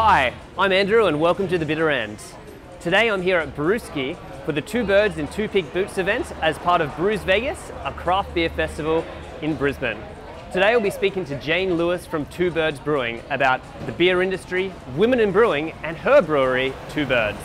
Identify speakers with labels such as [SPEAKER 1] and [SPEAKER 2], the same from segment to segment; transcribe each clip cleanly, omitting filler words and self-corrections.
[SPEAKER 1] Hi, I'm Andrew and welcome to The Bitter End. Today I'm here at Brewski for the Two Birds in Two Pink Boots event as part of Brews Vegas, a craft beer festival in Brisbane. Today we'll be speaking to Jayne Lewis from Two Birds Brewing about the beer industry, women in brewing and her brewery, Two Birds.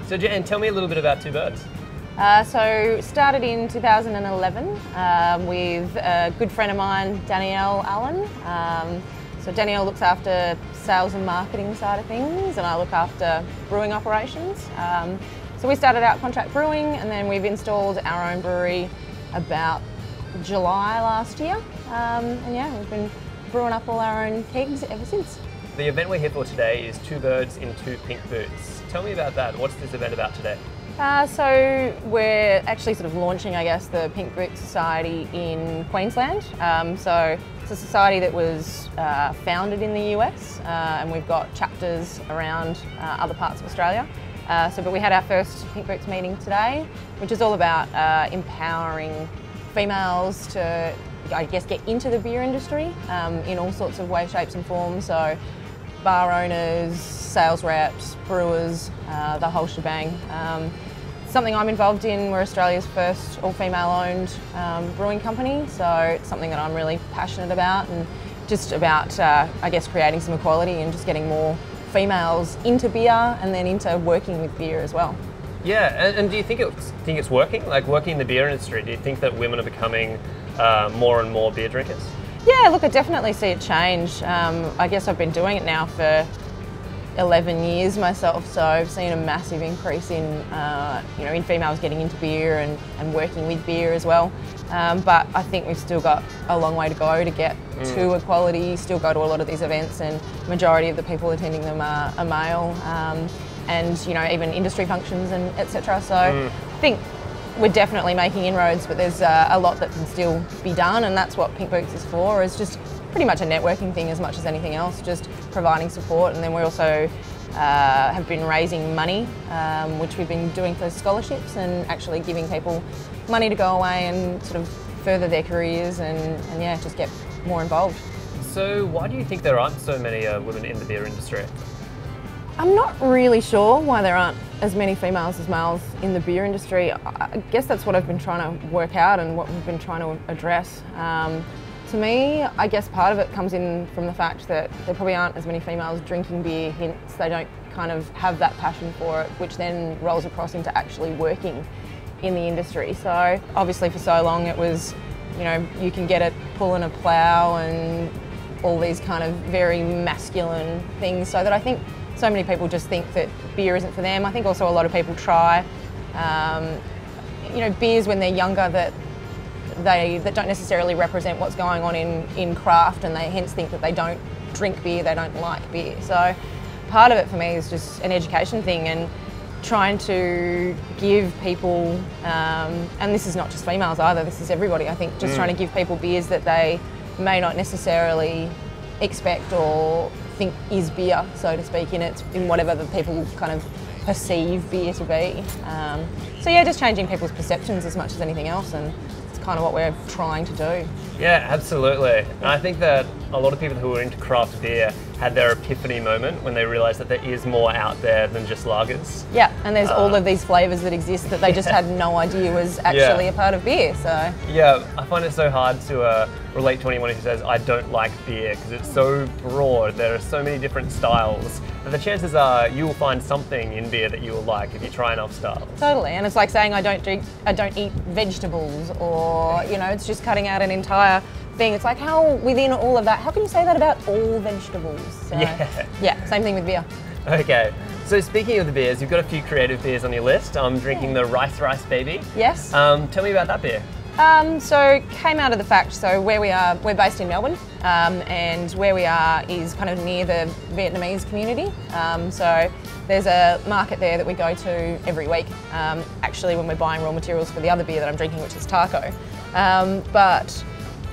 [SPEAKER 1] So Jayne, tell me a little bit about Two Birds.
[SPEAKER 2] So started in 2011 with a good friend of mine, Danielle Allen. So Danielle looks after sales and marketing side of things and I look after brewing operations. So we started out contract brewing and then we've installed our own brewery about July last year. And yeah, we've been brewing up all our own kegs ever since.
[SPEAKER 1] The event we're here for today is Two Birds in Two Pink Boots. Tell me about that. What's this event about today?
[SPEAKER 2] So we're actually sort of launching, I guess, the Pink Boot Society in Queensland. So it's a society that was founded in the US and we've got chapters around other parts of Australia. But we had our first Pink Boots meeting today, which is all about empowering females to, I guess, get into the beer industry in all sorts of ways, shapes and forms. So bar owners, sales reps, brewers, the whole shebang. Something I'm involved in. We're Australia's first all-female owned brewing company, so it's something that I'm really passionate about and just about, I guess, creating some equality and just getting more females into beer and then into working with beer as well.
[SPEAKER 1] Yeah, and do you think it's working? Like working in the beer industry, do you think that women are becoming more and more beer drinkers?
[SPEAKER 2] Yeah, look, I definitely see it change. I guess I've been doing it now for 11 years myself, so I've seen a massive increase in, in females getting into beer and working with beer as well. But I think we've still got a long way to go to get to equality. Still go to a lot of these events, and majority of the people attending them are male, and even industry functions and etc. So I think we're definitely making inroads, but there's a lot that can still be done, and that's what Pink Boots is for, is just pretty much a networking thing as much as anything else, just providing support. And then we also have been raising money, which we've been doing for scholarships and actually giving people money to go away and sort of further their careers and yeah, just get more involved.
[SPEAKER 1] So why do you think there aren't so many women in the beer industry?
[SPEAKER 2] I'm not really sure why there aren't as many females as males in the beer industry. I guess that's what I've been trying to work out and what we've been trying to address. To me, I guess part of it comes in from the fact that there probably aren't as many females drinking beer, hence they don't kind of have that passion for it, which then rolls across into actually working in the industry. So obviously for so long it was, you can get it pulling a plough and all these kind of very masculine things, so that I think so many people just think that beer isn't for them. I think also a lot of people try, beers when they're younger that don't necessarily represent what's going on in craft, and they hence think that they don't drink beer, they don't like beer. So part of it for me is just an education thing and trying to give people, and this is not just females either, this is everybody, I think, just trying to give people beers that they may not necessarily expect or think is beer, so to speak, in whatever the people kind of perceive beer to be. So yeah, just changing people's perceptions as much as anything else, and it's kind of what we're trying to do.
[SPEAKER 1] Yeah, absolutely. And I think that a lot of people who are into craft beer had their epiphany moment when they realised that there is more out there than just lagers.
[SPEAKER 2] Yeah, and there's all of these flavours that exist that they just had no idea was actually a part of beer. So
[SPEAKER 1] yeah, I find it so hard to relate to anyone who says, I don't like beer, because it's so broad. There are so many different styles. But the chances are you will find something in beer that you will like if you try enough styles.
[SPEAKER 2] Totally, and it's like saying I don't eat vegetables, or it's just cutting out an entire thing. It's like, how within all of that, how can you say that about all vegetables? So, yeah, same thing with beer.
[SPEAKER 1] Okay, so speaking of the beers, you've got a few creative beers on your list. I'm drinking the Rice Baby.
[SPEAKER 2] Yes.
[SPEAKER 1] Tell me about that beer.
[SPEAKER 2] So came out of the fact, so where we are, we're based in Melbourne, and where we are is kind of near the Vietnamese community. So there's a market there that we go to every week, actually when we're buying raw materials for the other beer that I'm drinking, which is Taco. But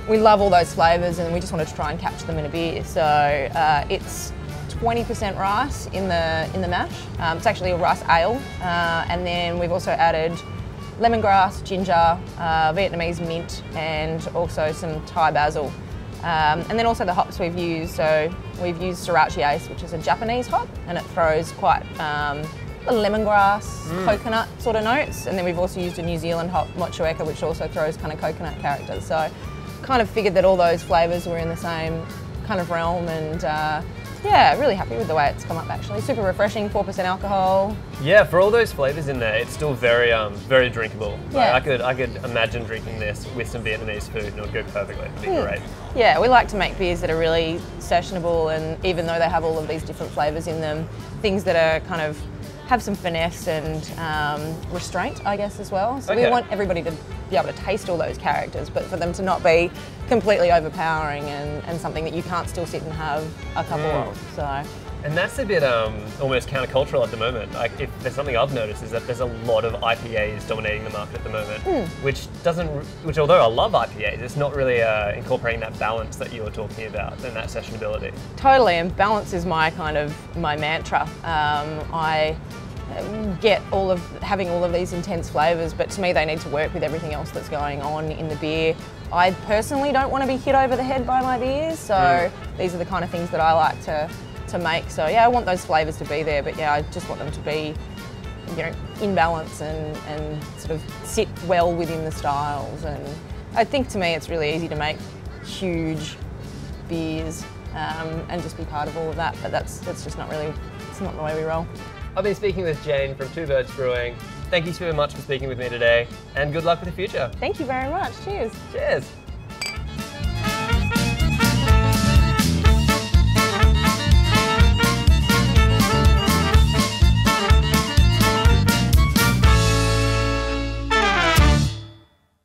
[SPEAKER 2] we love all those flavours and we just wanted to try and capture them in a beer. So it's 20% rice in the mash. It's actually a rice ale, and then we've also added lemongrass, ginger, Vietnamese mint, and also some Thai basil. And then also the hops we've used. So we've used Sriracha Ace, which is a Japanese hop, and it throws quite lemongrass, coconut sort of notes. And then we've also used a New Zealand hop, Mochueka, which also throws kind of coconut characters. So kind of figured that all those flavours were in the same kind of realm, and yeah, really happy with the way it's come up actually. Super refreshing, 4% alcohol.
[SPEAKER 1] Yeah, for all those flavours in there, it's still very very drinkable.
[SPEAKER 2] Yeah.
[SPEAKER 1] Like, I could imagine drinking this with some Vietnamese food and it would go perfectly. It'd be great.
[SPEAKER 2] Yeah, we like to make beers that are really sessionable, and even though they have all of these different flavours in them, things that are kind of have some finesse and restraint, I guess, as well. So we want everybody to be able to taste all those characters, but for them to not be completely overpowering and something that you can't still sit and have a couple of. So.
[SPEAKER 1] And that's a bit almost countercultural at the moment. Like, if there's something I've noticed is that there's a lot of IPAs dominating the market at the moment, which although I love IPAs, it's not really incorporating that balance that you were talking about and that sessionability.
[SPEAKER 2] Totally, and balance is my mantra. I get having all of these intense flavours, but to me they need to work with everything else that's going on in the beer. I personally don't want to be hit over the head by my beers, so these are the kind of things that I like to make. So yeah, I want those flavours to be there, but yeah, I just want them to be, you know, in balance and sort of sit well within the styles. And I think to me it's really easy to make huge beers and just be part of all of that, but that's just not really, it's not the way we roll.
[SPEAKER 1] I've been speaking with Jayne from Two Birds Brewing. Thank you so much for speaking with me today, and good luck for the future.
[SPEAKER 2] Thank you very much. Cheers.
[SPEAKER 1] Cheers.